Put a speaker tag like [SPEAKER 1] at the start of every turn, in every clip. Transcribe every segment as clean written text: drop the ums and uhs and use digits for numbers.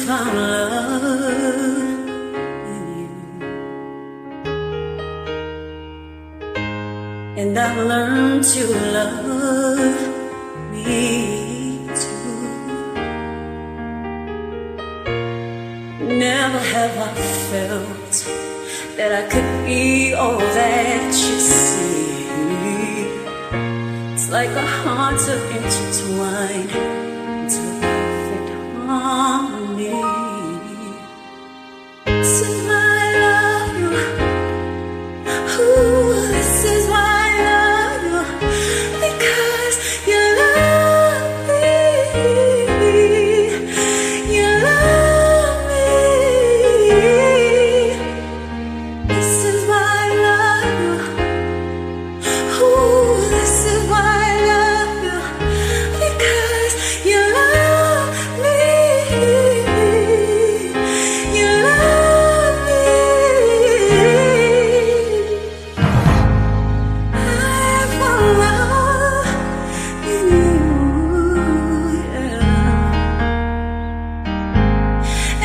[SPEAKER 1] found love in you, and I've learned to love me too. Never have I felt that I could be all that you see. It's like our hearts are intertwined into perfect harmony. This is why I love you. Ooh, this is why I love you. Because you love me. You love me. This is why I love you. Ooh, this is why I love you. Because you love me. You love me. I found love in you, yeah.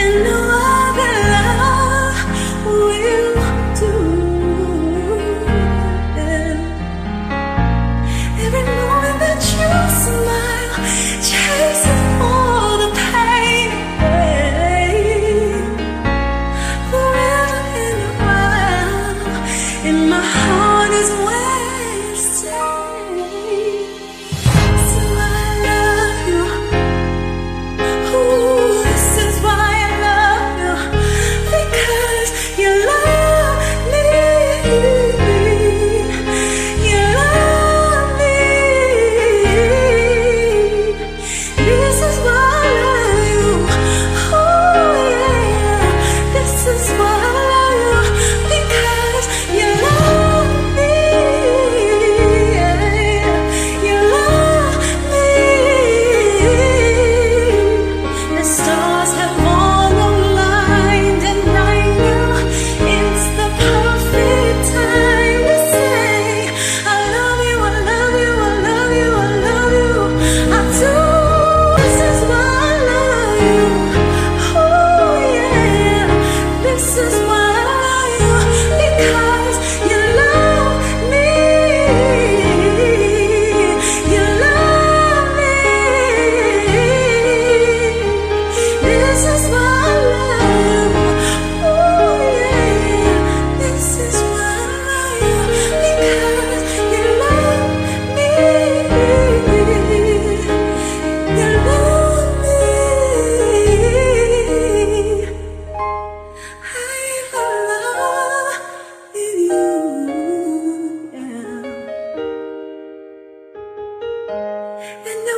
[SPEAKER 1] And no other love will do, yeah. Every moment that you smile chases all the pain away. Forever and a while, and my heart is where you stay. So I love you. Ooh, this is why I love you. Because you love me. You love me. This is why I love you. Oh yeah. This is why I love you. Because you love me. Yeah. You love me. The stars have all aligned, and I know it's the perfect time to say I love you, I love you, I love you, I love you. I do. This is why I love you. Oh yeah. This is why I love you. Because you love me. You love me. This is why I love you. Oh yeah. This is why I love you. Because you love me. You love me. I found love in you, yeah. And no